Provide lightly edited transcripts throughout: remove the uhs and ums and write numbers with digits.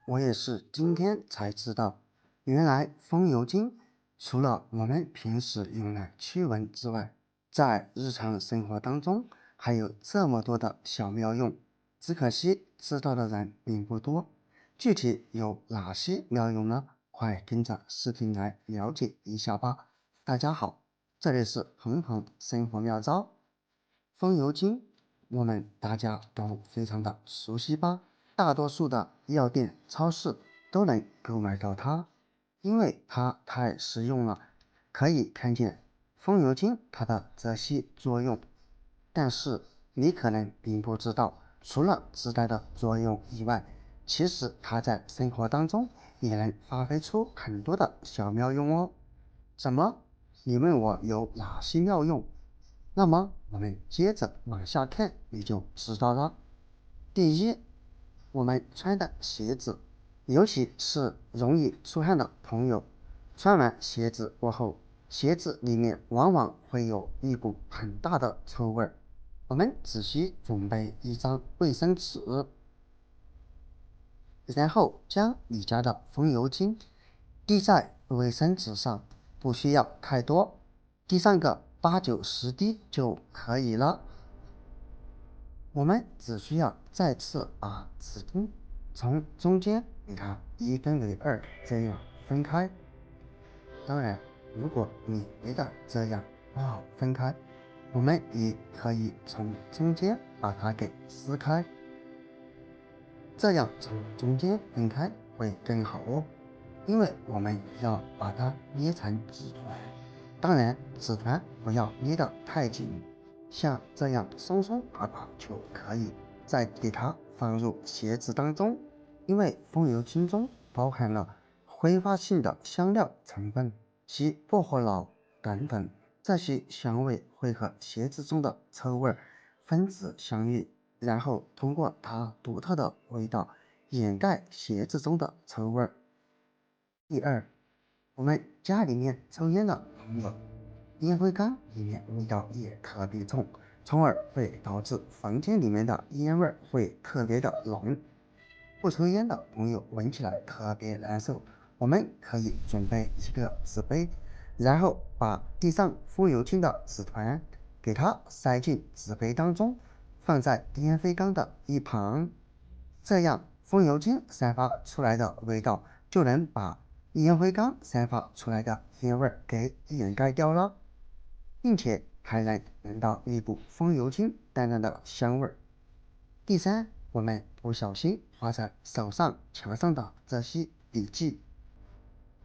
我也是今天才知道，原来风油精除了我们平时用来驱蚊之外，在日常生活当中还有这么多的小妙用，只可惜知道的人并不多。具体有哪些妙用呢？快跟着视频来了解一下吧。大家好，这里是恒恒生活妙招。风油精，我们大家都非常的熟悉吧？大多数的药店、超市都能购买到它，因为它太实用了。可以看见风油精它的这些作用，但是你可能并不知道，除了自带的作用以外，其实它在生活当中也能发挥出很多的小妙用哦。怎么？你问我有哪些妙用？那么我们接着往下看，你就知道了。第一，我们穿的鞋子，尤其是容易出汗的朋友，穿完鞋子过后，鞋子里面往往会有一股很大的臭味儿。我们只需准备一张卫生纸，然后将你家的风油精滴在卫生纸上，不需要太多，滴上个8、9、10滴就可以了。我们只需要再次把纸巾从中间给它一分为二，这样分开。当然，如果你觉得这样不好分开，我们也可以从中间把它给撕开，这样从中间分开会更好哦。因为我们要把它捏成纸团，当然纸团不要捏得太紧，像这样松松垮垮就可以。再给它放入鞋子当中，因为风油精中包含了挥发性的香料成分，其薄荷脑等等，这些香味会和鞋子中的臭味分子相遇，然后通过它独特的味道掩盖鞋子中的臭味。第二，我们家里面抽烟的朋友，烟灰缸里面味道也特别重，从而会导致房间里面的烟味会特别的浓。不抽烟的朋友闻起来特别难受，我们可以准备一个纸杯，然后把滴上风油精的纸团给它塞进纸杯当中，放在烟灰缸的一旁，这样风油精散发出来的味道就能把烟灰缸散发出来的烟味给掩盖掉了，并且还能闻到一股风油精淡淡的香味。第三，我们不小心画在手上、墙上的这些笔记，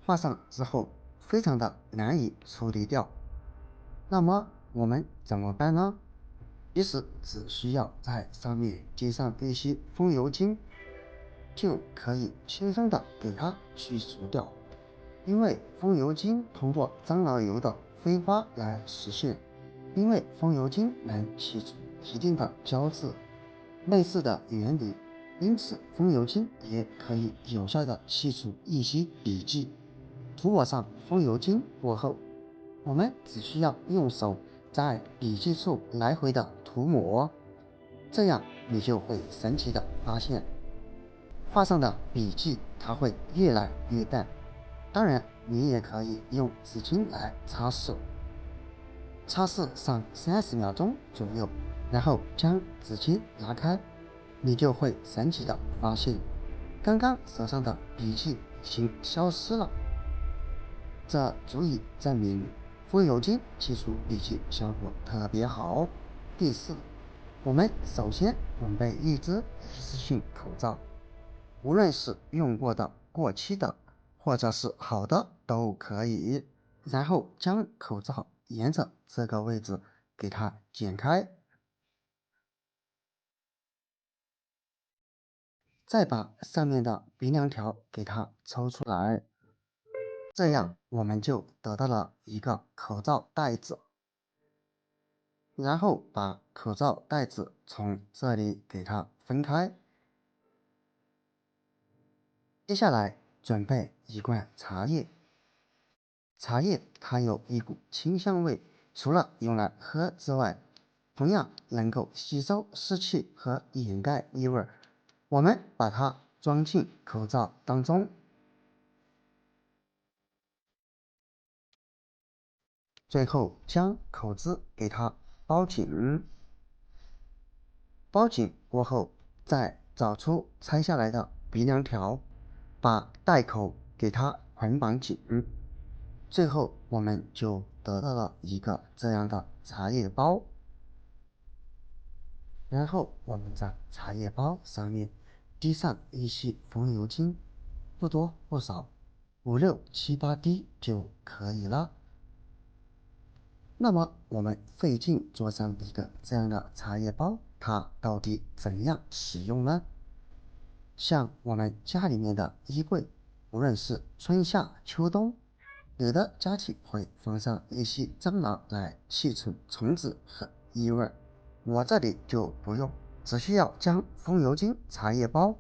画上之后非常的难以处理掉，那么我们怎么办呢？其实只需要在上面接上一些风油精，就可以轻松的给它去除掉。因为风油精通过樟脑油的挥发来实现，因为风油精能去除一定的胶质，类似的原理，因此风油精也可以有效的去除一些笔记。涂抹上风油精过后，我们只需要用手在笔记处来回的涂抹，这样你就会神奇的发现，画上的笔记它会越来越淡。当然，你也可以用纸巾来擦手，擦拭上30秒钟左右，然后将纸巾拿开，你就会神奇的发现，刚刚手上的笔记已经消失了。这足以证明风油精去除笔记效果特别好。第四，我们首先准备一只一次性口罩，无论是用过的、过期的，或者是好的都可以。然后将口罩沿着这个位置给它剪开，再把上面的鼻梁条给它抽出来，这样我们就得到了一个口罩袋子。然后把口罩袋子从这里给它分开。接下来准备一罐茶叶，茶叶它有一股清香味，除了用来喝之外，同样能够吸收湿气和掩盖异味。我们把它装进口罩当中。最后将口子给它包紧，包紧过后，再找出拆下来的鼻梁条，把袋口给它捆绑紧。最后我们就得到了一个这样的茶叶包。然后我们在茶叶包上面滴上一些风油精，不多不少，5、6、7、8滴就可以了。那么我们费劲做上一个这样的茶叶包，它到底怎样使用呢？像我们家里面的衣柜，无论是春夏秋冬，有的家庭会放上一些蟑螂来去除虫子和异味，我这里就不用，只需要将风油精茶叶包，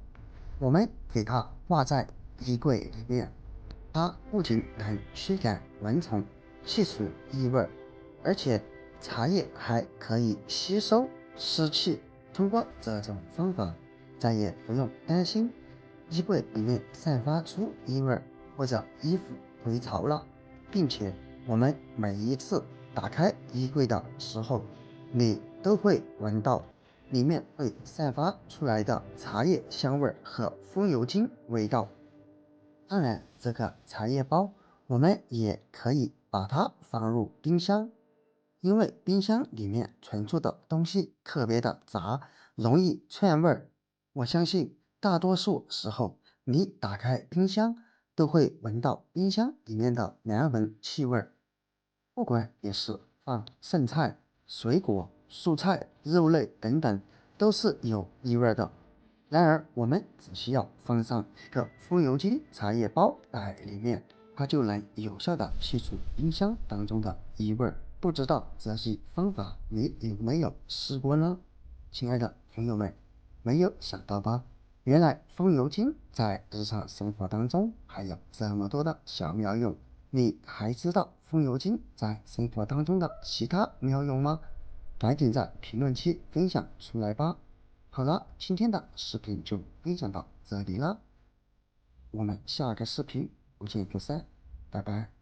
我们给它挂在衣柜里面，它不仅能驱赶蚊虫、去除异味，而且茶叶还可以吸收湿气。通过这种方法，再也不用担心衣柜里面散发出异味或者衣服回潮了，并且我们每一次打开衣柜的时候，你都会闻到里面会散发出来的茶叶香味和风油精味道。当然，这个茶叶包我们也可以把它放入冰箱，因为冰箱里面存储的东西特别的杂，容易串味儿。我相信大多数时候，你打开冰箱都会闻到冰箱里面的难闻气味儿。不管你是放剩菜、水果、蔬菜、肉类等等，都是有异味的。然而，我们只需要放上一个风油精茶叶包在里面，它就能有效的去除冰箱当中的异味。不知道这些方法你有没有试过呢？亲爱的朋友们，没有想到吧？原来风油精在日常生活当中还有这么多的小妙用。你还知道风油精在生活当中的其他妙用吗？赶紧在评论区分享出来吧！好了，今天的视频就分享到这里了，我们下个视频不见不散，拜拜。